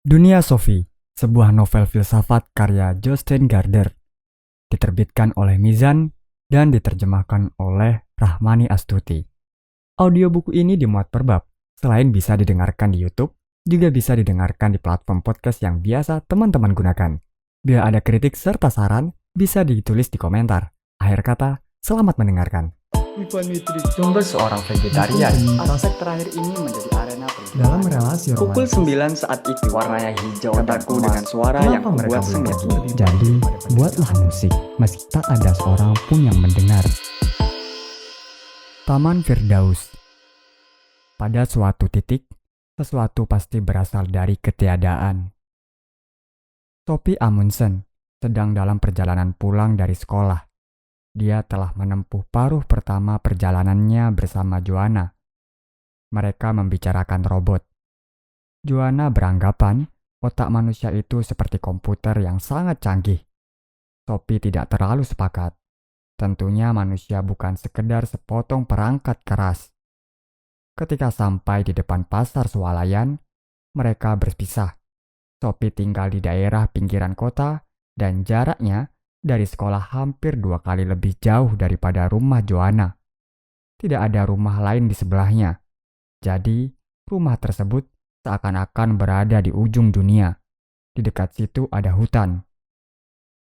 Dunia Sophie, sebuah novel filsafat karya Jostein Gaarder, diterbitkan oleh Mizan dan diterjemahkan oleh Rahmani Astuti. Audiobuku ini dimuat per bab, selain bisa didengarkan di YouTube, juga bisa didengarkan di platform podcast yang biasa teman-teman gunakan. Bila ada kritik serta saran, bisa ditulis di komentar. Akhir kata, selamat mendengarkan. Sumber seorang vegetarian, aspek terakhir ini menjadi arena dalam relasi Pukul romantis. 9 saat itu warnanya hijau kotaku dengan suara yang Kenapa mereka membuat belum sengit. pergi? Jadi, buatlah musik, meski tak ada seorang pun yang mendengar. Taman Firdaus. Pada suatu titik, sesuatu pasti berasal dari ketiadaan. Sophie Amundsen sedang dalam perjalanan pulang dari sekolah. Dia telah menempuh paruh pertama perjalanannya bersama Joanna. Mereka membicarakan robot. Joanna beranggapan otak manusia itu seperti komputer yang sangat canggih. Sophie tidak terlalu sepakat. Tentunya manusia bukan sekedar sepotong perangkat keras. Ketika sampai di depan pasar swalayan, mereka berpisah. Sophie tinggal di daerah pinggiran kota dan jaraknya dari sekolah hampir 2 kali lebih jauh daripada rumah Joanna. Tidak ada rumah lain di sebelahnya. Jadi, rumah tersebut seakan-akan berada di ujung dunia. Di dekat situ ada hutan.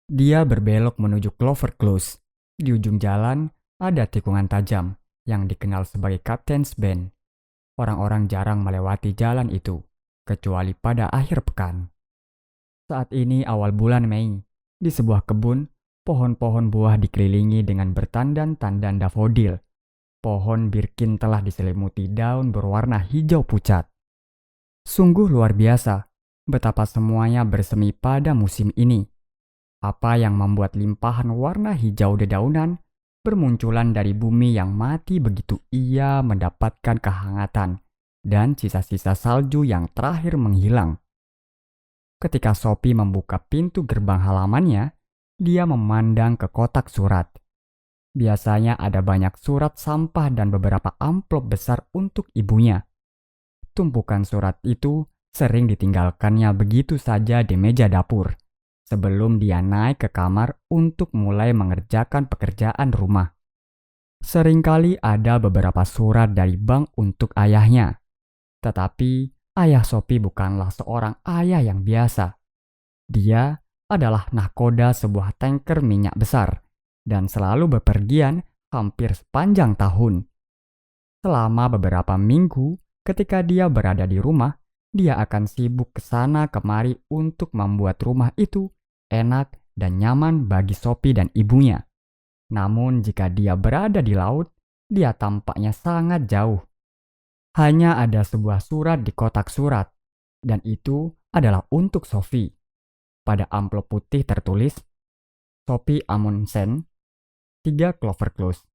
Dia berbelok menuju Clover Close. Di ujung jalan ada tikungan tajam yang dikenal sebagai Captain's Bend. Orang-orang jarang melewati jalan itu, kecuali pada akhir pekan. Saat ini awal bulan Mei, di sebuah kebun, pohon-pohon buah dikelilingi dengan bertandan-tandan dafodil. Pohon birkin telah diselimuti daun berwarna hijau pucat. Sungguh luar biasa betapa semuanya bersemi pada musim ini. Apa yang membuat limpahan warna hijau dedaunan bermunculan dari bumi yang mati begitu ia mendapatkan kehangatan dan sisa-sisa salju yang terakhir menghilang. Ketika Sophie membuka pintu gerbang halamannya, dia memandang ke kotak surat. Biasanya ada banyak surat sampah dan beberapa amplop besar untuk ibunya. Tumpukan surat itu sering ditinggalkannya begitu saja di meja dapur, sebelum dia naik ke kamar untuk mulai mengerjakan pekerjaan rumah. Seringkali ada beberapa surat dari bank untuk ayahnya. Tetapi ayah Sophie bukanlah seorang ayah yang biasa. Dia adalah nahkoda sebuah tanker minyak besar dan selalu bepergian hampir sepanjang tahun. Selama beberapa minggu, ketika dia berada di rumah, dia akan sibuk ke sana kemari untuk membuat rumah itu enak dan nyaman bagi Sophie dan ibunya. Namun jika dia berada di laut, dia tampaknya sangat jauh. Hanya ada sebuah surat di kotak surat, dan itu adalah untuk Sophie. Pada amplop putih tertulis, Sophie Amundsen, 3 Clover Close.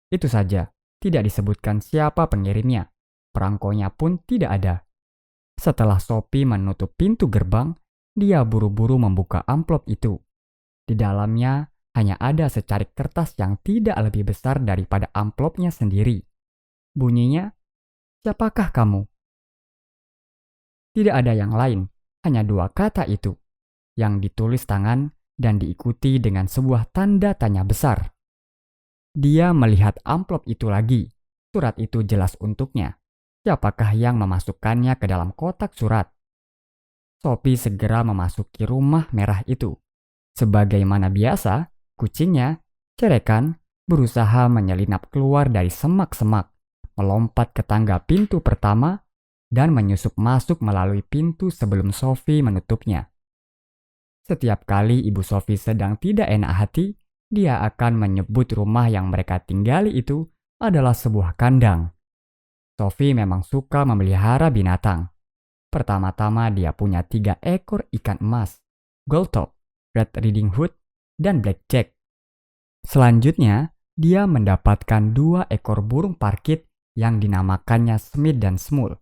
Itu saja, tidak disebutkan siapa pengirimnya. Perangkonya pun tidak ada. Setelah Sophie menutup pintu gerbang, dia buru-buru membuka amplop itu. Di dalamnya hanya ada secarik kertas yang tidak lebih besar daripada amplopnya sendiri. Bunyinya, "Siapakah kamu?" Tidak ada yang lain, hanya 2 kata itu, yang ditulis tangan dan diikuti dengan sebuah tanda tanya besar. Dia melihat amplop itu lagi. Surat itu jelas untuknya. Siapakah yang memasukkannya ke dalam kotak surat? Sophie segera memasuki rumah merah itu. Sebagaimana biasa, kucingnya, Cerekan, berusaha menyelinap keluar dari semak-semak, melompat ke tangga pintu pertama, dan menyusup masuk melalui pintu sebelum Sophie menutupnya. Setiap kali ibu Sophie sedang tidak enak hati, dia akan menyebut rumah yang mereka tinggali itu adalah sebuah kandang. Sophie memang suka memelihara binatang. Pertama-tama dia punya 3 ekor ikan emas, Goldtop, Red Riding Hood, dan Blackjack. Selanjutnya, dia mendapatkan 2 ekor burung parkit yang dinamakannya Smith dan Smul,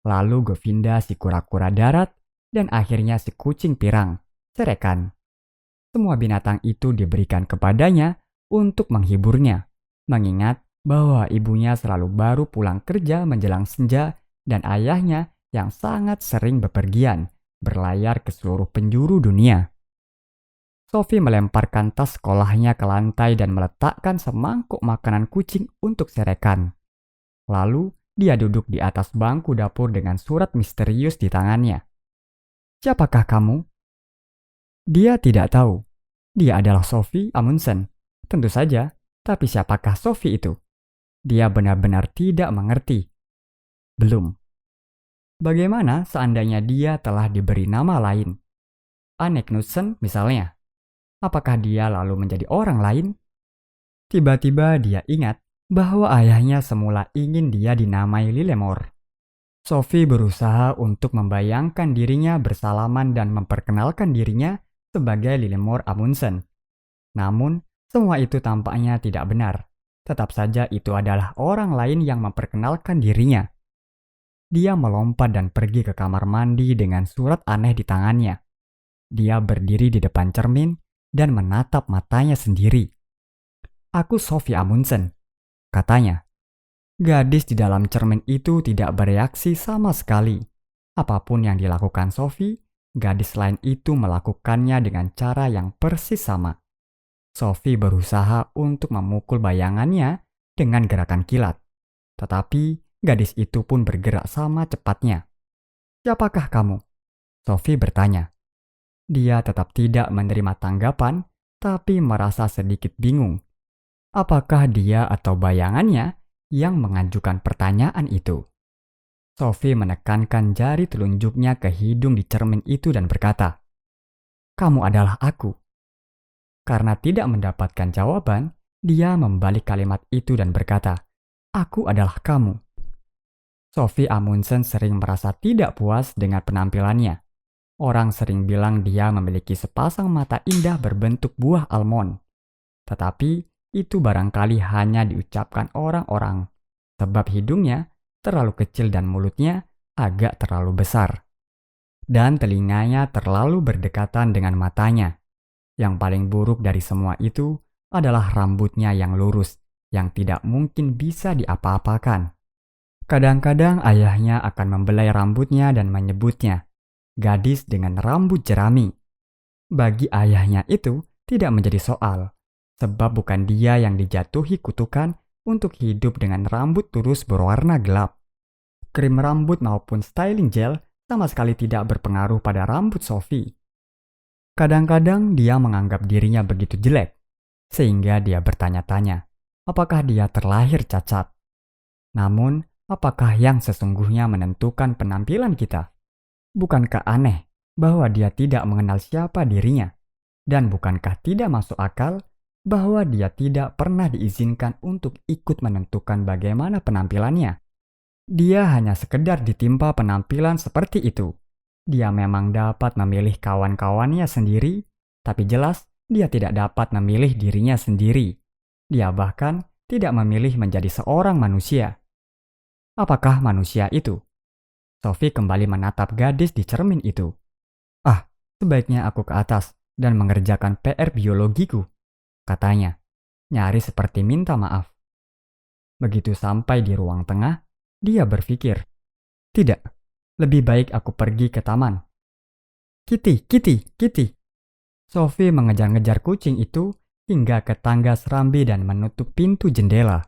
lalu Govinda si kura-kura darat, dan akhirnya si kucing pirang, Cerekan. Semua binatang itu diberikan kepadanya untuk menghiburnya, mengingat bahwa ibunya selalu baru pulang kerja menjelang senja dan ayahnya yang sangat sering bepergian berlayar ke seluruh penjuru dunia. Sophie melemparkan tas sekolahnya ke lantai dan meletakkan semangkuk makanan kucing untuk Serekan. Lalu, dia duduk di atas bangku dapur dengan surat misterius di tangannya. "Siapakah kamu?" Dia tidak tahu. Dia adalah Sophie Amundsen. Tentu saja, tapi siapakah Sophie itu? Dia benar-benar tidak mengerti. Belum. Bagaimana seandainya dia telah diberi nama lain? Anne Knudsen misalnya. Apakah dia lalu menjadi orang lain? Tiba-tiba dia ingat bahwa ayahnya semula ingin dia dinamai Lillemor. Sophie berusaha untuk membayangkan dirinya bersalaman dan memperkenalkan dirinya sebagai Lillemor Amundsen. Namun, semua itu tampaknya tidak benar. Tetap saja itu adalah orang lain yang memperkenalkan dirinya. Dia melompat dan pergi ke kamar mandi dengan surat aneh di tangannya. Dia berdiri di depan cermin dan menatap matanya sendiri. "Aku Sophie Amundsen," katanya. Gadis di dalam cermin itu tidak bereaksi sama sekali. Apapun yang dilakukan Sophie, gadis lain itu melakukannya dengan cara yang persis sama. Sophie berusaha untuk memukul bayangannya dengan gerakan kilat. Tetapi gadis itu pun bergerak sama cepatnya. "Siapakah kamu?" Sophie bertanya. Dia tetap tidak menerima tanggapan, tapi merasa sedikit bingung. Apakah dia atau bayangannya yang mengajukan pertanyaan itu? Sophie menekankan jari telunjuknya ke hidung di cermin itu dan berkata, "Kamu adalah aku." Karena tidak mendapatkan jawaban, dia membalik kalimat itu dan berkata, "Aku adalah kamu." Sophie Amundsen sering merasa tidak puas dengan penampilannya. Orang sering bilang dia memiliki sepasang mata indah berbentuk buah almond. Tetapi itu barangkali hanya diucapkan orang-orang, sebab hidungnya terlalu kecil dan mulutnya agak terlalu besar. Dan telinganya terlalu berdekatan dengan matanya. Yang paling buruk dari semua itu adalah rambutnya yang lurus, yang tidak mungkin bisa diapa-apakan. Kadang-kadang ayahnya akan membelai rambutnya dan menyebutnya, "Gadis dengan rambut jerami." Bagi ayahnya itu tidak menjadi soal, sebab bukan dia yang dijatuhi kutukan untuk hidup dengan rambut lurus berwarna gelap. Krim rambut maupun styling gel sama sekali tidak berpengaruh pada rambut Sophie. Kadang-kadang dia menganggap dirinya begitu jelek, sehingga dia bertanya-tanya, apakah dia terlahir cacat? Namun, apakah yang sesungguhnya menentukan penampilan kita? Bukankah aneh bahwa dia tidak mengenal siapa dirinya? Dan bukankah tidak masuk akal bahwa dia tidak pernah diizinkan untuk ikut menentukan bagaimana penampilannya? Dia hanya sekedar ditimpa penampilan seperti itu. Dia memang dapat memilih kawan-kawannya sendiri, tapi jelas dia tidak dapat memilih dirinya sendiri. Dia bahkan tidak memilih menjadi seorang manusia. Apakah manusia itu? Sophie kembali menatap gadis di cermin itu. "Ah, sebaiknya aku ke atas dan mengerjakan PR biologiku," katanya, nyaris seperti minta maaf. Begitu sampai di ruang tengah, dia berpikir, "Tidak, lebih baik aku pergi ke taman." "Kitty, Kitty, Kitty." Sophie mengejar-ngejar kucing itu hingga ke tangga serambi dan menutup pintu jendela.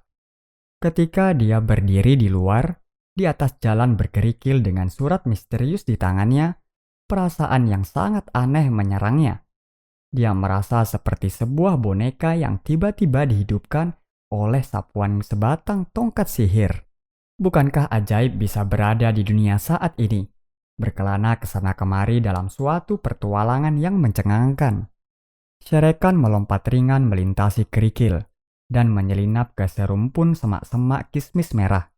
Ketika dia berdiri di luar, di atas jalan berkerikil dengan surat misterius di tangannya, perasaan yang sangat aneh menyerangnya. Dia merasa seperti sebuah boneka yang tiba-tiba dihidupkan oleh sapuan sebatang tongkat sihir. Bukankah ajaib bisa berada di dunia saat ini, berkelana ke sana kemari dalam suatu pertualangan yang mencengangkan? Serekan melompat ringan melintasi kerikil dan menyelinap ke serumpun semak-semak kismis merah.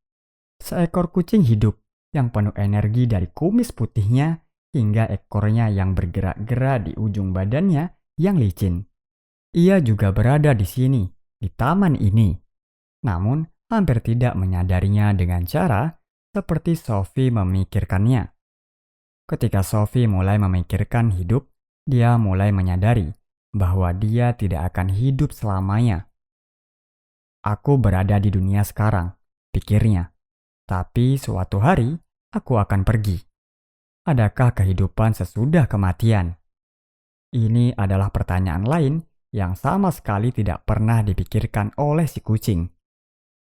Seekor kucing hidup yang penuh energi dari kumis putihnya hingga ekornya yang bergerak-gerak di ujung badannya yang licin. Ia juga berada di sini, di taman ini. Namun, hampir tidak menyadarinya dengan cara seperti Sophie memikirkannya. Ketika Sophie mulai memikirkan hidup, dia mulai menyadari bahwa dia tidak akan hidup selamanya. "Aku berada di dunia sekarang," pikirnya. "Tapi suatu hari, aku akan pergi." adakah kehidupan sesudah kematian? Ini adalah pertanyaan lain yang sama sekali tidak pernah dipikirkan oleh si kucing.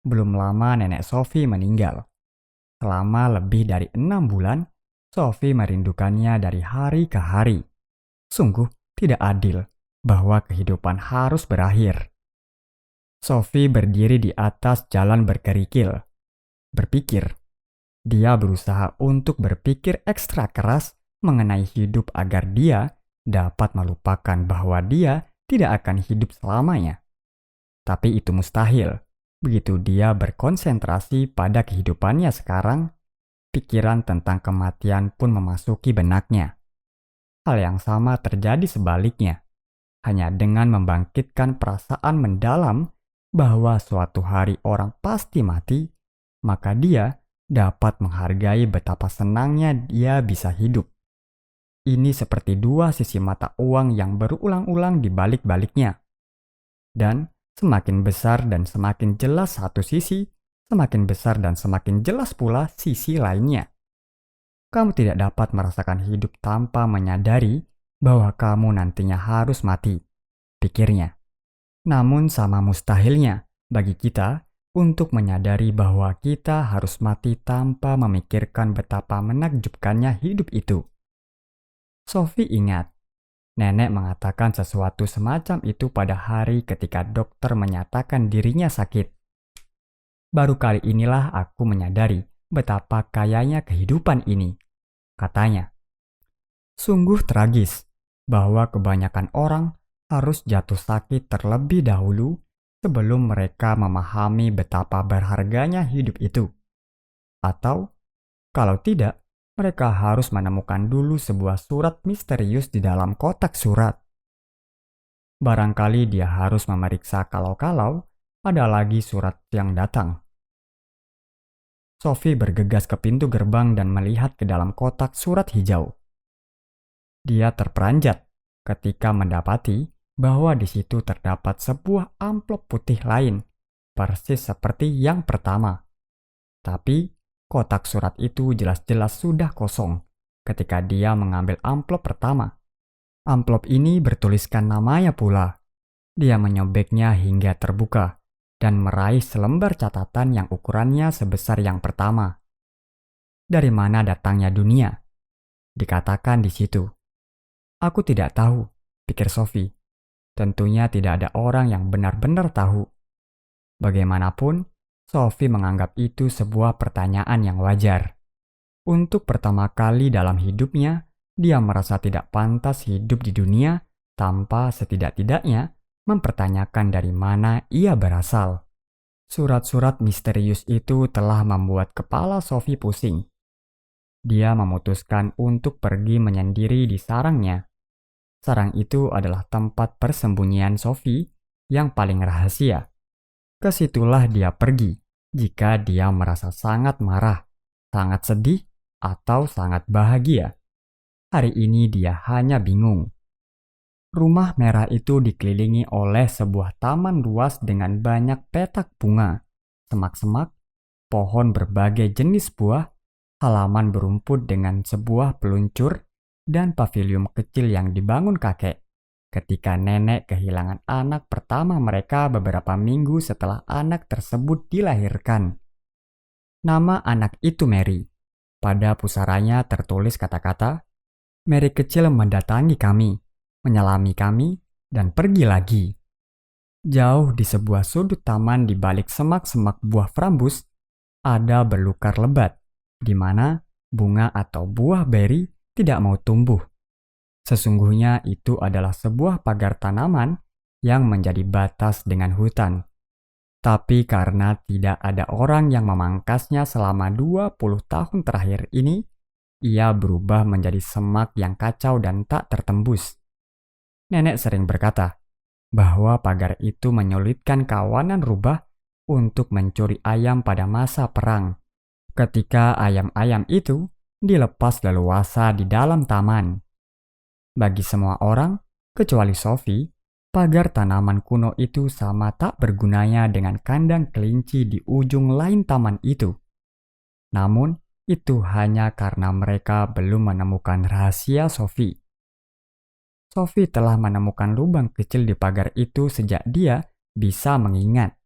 Belum lama nenek Sophie meninggal. Selama lebih dari 6 bulan, Sophie merindukannya dari hari ke hari. Sungguh tidak adil bahwa kehidupan harus berakhir. Sophie berdiri di atas jalan berkerikil. Berpikir. Dia berusaha untuk berpikir ekstra keras mengenai hidup agar dia dapat melupakan bahwa dia tidak akan hidup selamanya. Tapi itu mustahil. Begitu dia berkonsentrasi pada kehidupannya sekarang, pikiran tentang kematian pun memasuki benaknya. Hal yang sama terjadi sebaliknya. Hanya dengan membangkitkan perasaan mendalam bahwa suatu hari orang pasti mati, maka dia dapat menghargai betapa senangnya dia bisa hidup. Ini seperti dua sisi mata uang yang berulang-ulang dibalik-baliknya. Dan semakin besar dan semakin jelas satu sisi, semakin besar dan semakin jelas pula sisi lainnya. Kamu tidak dapat merasakan hidup tanpa menyadari bahwa kamu nantinya harus mati, pikirnya. Namun sama mustahilnya bagi kita untuk menyadari bahwa kita harus mati tanpa memikirkan betapa menakjubkannya hidup itu. Sophie ingat, nenek mengatakan sesuatu semacam itu pada hari ketika dokter menyatakan dirinya sakit. Baru kali inilah aku menyadari betapa kayanya kehidupan ini, katanya. Sungguh tragis bahwa kebanyakan orang harus jatuh sakit terlebih dahulu sebelum mereka memahami betapa berharganya hidup itu. Atau, kalau tidak, mereka harus menemukan dulu sebuah surat misterius di dalam kotak surat. Barangkali dia harus memeriksa kalau-kalau ada lagi surat yang datang. Sophie bergegas ke pintu gerbang dan melihat ke dalam kotak surat hijau. Dia terperanjat ketika mendapati bahwa di situ terdapat sebuah amplop putih lain, persis seperti yang pertama. Tapi, kotak surat itu jelas-jelas sudah kosong ketika dia mengambil amplop pertama. Amplop ini bertuliskan namanya pula. Dia menyobeknya hingga terbuka dan meraih selembar catatan yang ukurannya sebesar yang pertama. Dari mana datangnya dunia? Dikatakan di situ. Aku tidak tahu, pikir Sophie. Tentunya tidak ada orang yang benar-benar tahu. Bagaimanapun, Sophie menganggap itu sebuah pertanyaan yang wajar. Untuk pertama kali dalam hidupnya, dia merasa tidak pantas hidup di dunia tanpa setidak-tidaknya mempertanyakan dari mana ia berasal. Surat-surat misterius itu telah membuat kepala Sophie pusing. Dia memutuskan untuk pergi menyendiri di sarangnya. Sarang itu adalah tempat persembunyian Sophie yang paling rahasia. Kesitulah dia pergi jika dia merasa sangat marah, sangat sedih, atau sangat bahagia. Hari ini dia hanya bingung. Rumah merah itu dikelilingi oleh sebuah taman luas dengan banyak petak bunga, semak-semak, pohon berbagai jenis buah, halaman berumput dengan sebuah peluncur, dan pavilion kecil yang dibangun kakek ketika nenek kehilangan anak pertama mereka beberapa minggu setelah anak tersebut dilahirkan. Nama anak itu Mary. Pada pusaranya tertulis kata-kata, "Mary kecil mendatangi kami, menyelami kami, dan pergi lagi." Jauh di sebuah sudut taman di balik semak-semak buah frambus, ada belukar lebat, di mana bunga atau buah beri tidak mau tumbuh. Sesungguhnya itu adalah sebuah pagar tanaman yang menjadi batas dengan hutan. Tapi karena tidak ada orang yang memangkasnya selama 20 tahun terakhir ini, ia berubah menjadi semak yang kacau dan tak tertembus. Nenek sering berkata bahwa pagar itu menyulitkan kawanan rubah untuk mencuri ayam pada masa perang, ketika ayam-ayam itu dilepas leluasa di dalam taman. Bagi semua orang, kecuali Sophie, pagar tanaman kuno itu sama tak bergunanya dengan kandang kelinci di ujung lain taman itu. Namun, itu hanya karena mereka belum menemukan rahasia Sophie. Sophie telah menemukan lubang kecil di pagar itu sejak dia bisa mengingat.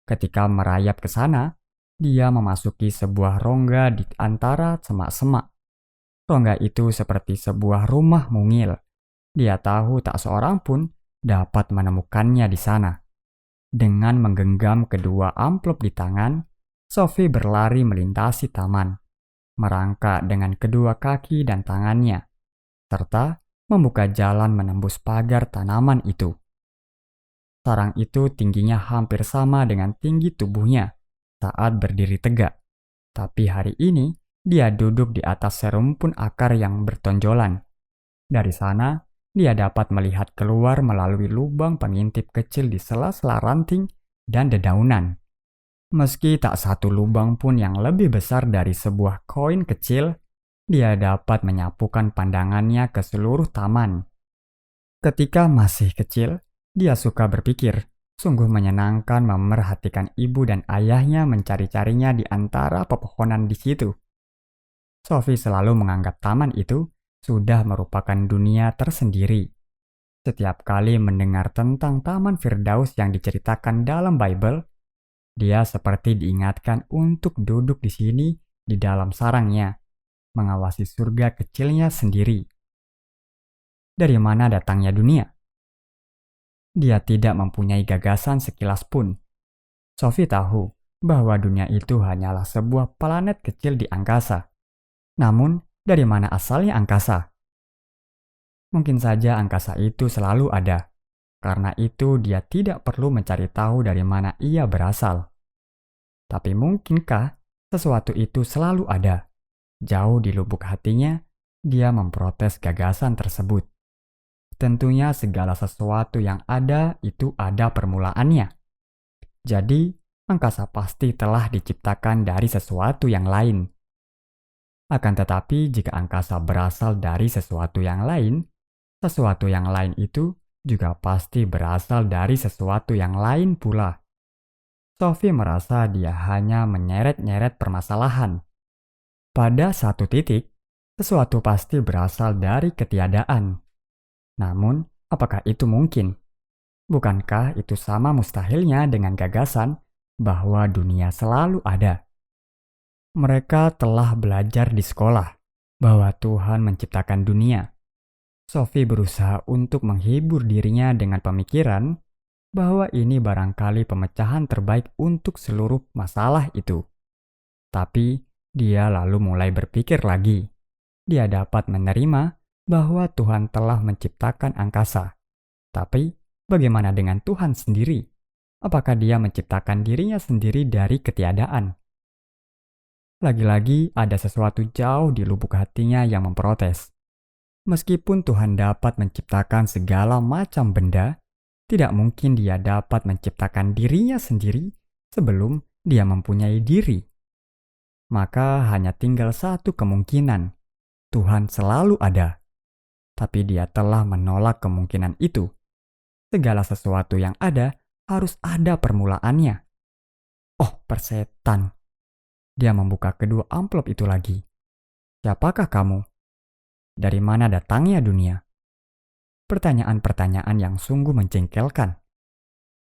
Ketika merayap ke sana, dia memasuki sebuah rongga di antara semak-semak. Rongga itu seperti sebuah rumah mungil. Dia tahu tak seorang pun dapat menemukannya di sana. Dengan menggenggam kedua amplop di tangan, Sophie berlari melintasi taman, merangkak dengan kedua kaki dan tangannya, serta membuka jalan menembus pagar tanaman itu. Sarang itu tingginya hampir sama dengan tinggi tubuhnya saat berdiri tegak. Tapi hari ini, dia duduk di atas serumpun akar yang bertonjolan. Dari sana, dia dapat melihat keluar melalui lubang pengintip kecil di sela-sela ranting dan dedaunan. Meski tak satu lubang pun yang lebih besar dari sebuah koin kecil, dia dapat menyapukan pandangannya ke seluruh taman. Ketika masih kecil, dia suka berpikir, sungguh menyenangkan memerhatikan ibu dan ayahnya mencari-carinya di antara pepohonan di situ. Sophie selalu menganggap taman itu sudah merupakan dunia tersendiri. Setiap kali mendengar tentang Taman Firdaus yang diceritakan dalam Bible, dia seperti diingatkan untuk duduk di sini di dalam sarangnya, mengawasi surga kecilnya sendiri. Dari mana datangnya dunia? Dia tidak mempunyai gagasan sekilas pun. Sophie tahu bahwa dunia itu hanyalah sebuah planet kecil di angkasa. Namun, dari mana asalnya angkasa? Mungkin saja angkasa itu selalu ada. Karena itu dia tidak perlu mencari tahu dari mana ia berasal. Tapi mungkinkah sesuatu itu selalu ada? Jauh di lubuk hatinya, dia memprotes gagasan tersebut. Tentunya segala sesuatu yang ada itu ada permulaannya. Jadi, angkasa pasti telah diciptakan dari sesuatu yang lain. Akan tetapi jika angkasa berasal dari sesuatu yang lain itu juga pasti berasal dari sesuatu yang lain pula. Sophie merasa dia hanya menyeret-nyeret permasalahan. Pada satu titik, sesuatu pasti berasal dari ketiadaan. Namun, apakah itu mungkin? Bukankah itu sama mustahilnya dengan gagasan bahwa dunia selalu ada? Mereka telah belajar di sekolah bahwa Tuhan menciptakan dunia. Sophie berusaha untuk menghibur dirinya dengan pemikiran bahwa ini barangkali pemecahan terbaik untuk seluruh masalah itu. Tapi dia lalu mulai berpikir lagi. Dia dapat menerima bahwa Tuhan telah menciptakan angkasa. Tapi bagaimana dengan Tuhan sendiri? Apakah dia menciptakan dirinya sendiri dari ketiadaan? Lagi-lagi ada sesuatu jauh di lubuk hatinya yang memprotes. Meskipun Tuhan dapat menciptakan segala macam benda, tidak mungkin dia dapat menciptakan dirinya sendiri sebelum dia mempunyai diri. Maka hanya tinggal satu kemungkinan, Tuhan selalu ada. Tapi dia telah menolak kemungkinan itu. Segala sesuatu yang ada harus ada permulaannya. Oh, persetan. Dia membuka kedua amplop itu lagi. Siapakah kamu? Dari mana datangnya dunia? Pertanyaan-pertanyaan yang sungguh menjengkelkan.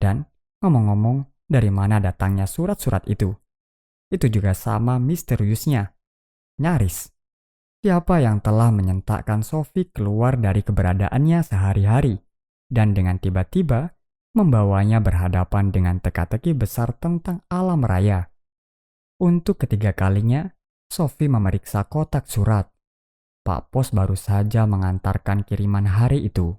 Dan ngomong-ngomong, dari mana datangnya surat-surat itu? Itu juga sama misteriusnya. Nyaris. Siapa yang telah menyentakkan Sophie keluar dari keberadaannya sehari-hari dan dengan tiba-tiba membawanya berhadapan dengan teka-teki besar tentang alam raya? Untuk ketiga kalinya, Sophie memeriksa kotak surat. Pak Pos baru saja mengantarkan kiriman hari itu.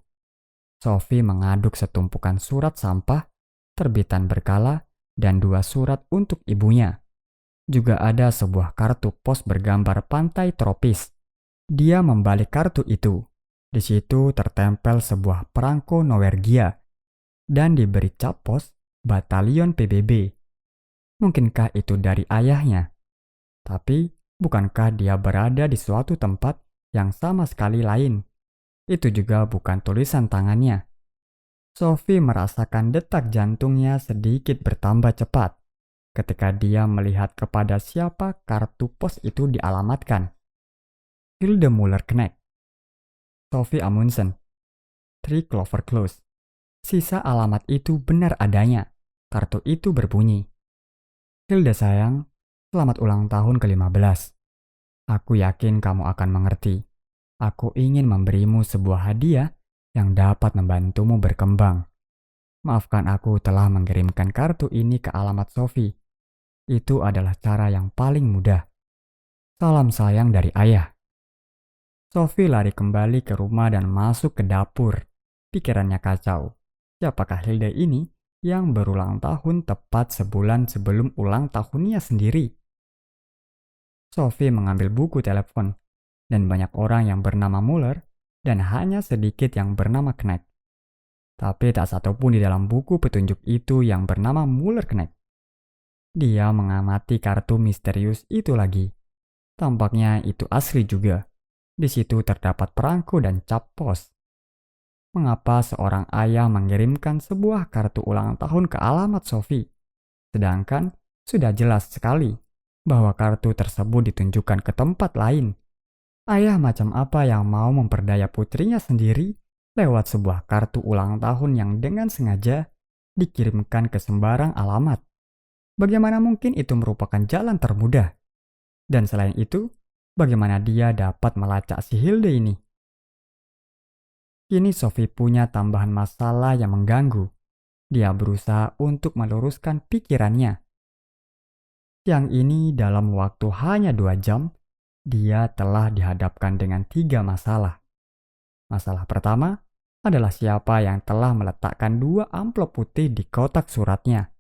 Sophie mengaduk setumpukan surat sampah, terbitan berkala, dan 2 surat untuk ibunya. Juga ada sebuah kartu pos bergambar pantai tropis. Dia membalik kartu itu. Di situ tertempel sebuah perangko Norwegia dan diberi cap pos Batalion PBB. Mungkinkah itu dari ayahnya? Tapi bukankah dia berada di suatu tempat yang sama sekali lain? Itu juga bukan tulisan tangannya. Sophie merasakan detak jantungnya sedikit bertambah cepat. ketika dia melihat kepada siapa kartu pos itu dialamatkan. Hilde Muller-Knecht, Sophie Amundsen, 3 Clover Close. Sisa alamat itu benar adanya. Kartu itu berbunyi, "Hilde sayang, selamat ulang tahun ke-15. Aku yakin kamu akan mengerti. Aku ingin memberimu sebuah hadiah yang dapat membantumu berkembang. Maafkan aku telah mengirimkan kartu ini ke alamat Sophie. Itu adalah cara yang paling mudah. Salam sayang dari ayah." Sophie lari kembali ke rumah dan masuk ke dapur. Pikirannya kacau. Siapakah Hilde ini yang berulang tahun tepat sebulan sebelum ulang tahunnya sendiri? Sophie mengambil buku telepon, dan banyak orang yang bernama Muller dan hanya sedikit yang bernama Knecht. Tapi tak satupun di dalam buku petunjuk itu yang bernama Muller-Knecht. Dia mengamati kartu misterius itu lagi. Tampaknya itu asli juga. Di situ terdapat perangko dan cap pos. Mengapa seorang ayah mengirimkan sebuah kartu ulang tahun ke alamat Sophie, sedangkan sudah jelas sekali bahwa kartu tersebut ditunjukkan ke tempat lain? Ayah macam apa yang mau memperdaya putrinya sendiri lewat sebuah kartu ulang tahun yang dengan sengaja dikirimkan ke sembarang alamat? Bagaimana mungkin itu merupakan jalan termudah? Dan selain itu, bagaimana dia dapat melacak si Hilde ini? Kini Sophie punya tambahan masalah yang mengganggu. Dia berusaha untuk meluruskan pikirannya. Siang ini dalam waktu hanya 2 jam, dia telah dihadapkan dengan 3 masalah. Masalah pertama adalah siapa yang telah meletakkan 2 amplop putih di kotak suratnya.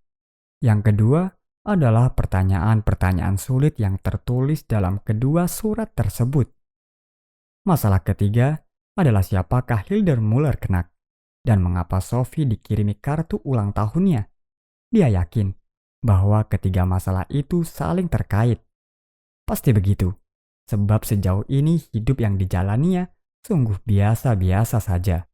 Yang kedua adalah pertanyaan-pertanyaan sulit yang tertulis dalam kedua surat tersebut. Masalah ketiga adalah siapakah Hilde Muller-Knecht dan mengapa Sophie dikirimi kartu ulang tahunnya. Dia yakin bahwa ketiga masalah itu saling terkait. Pasti begitu, sebab sejauh ini hidup yang dijalaninya sungguh biasa-biasa saja.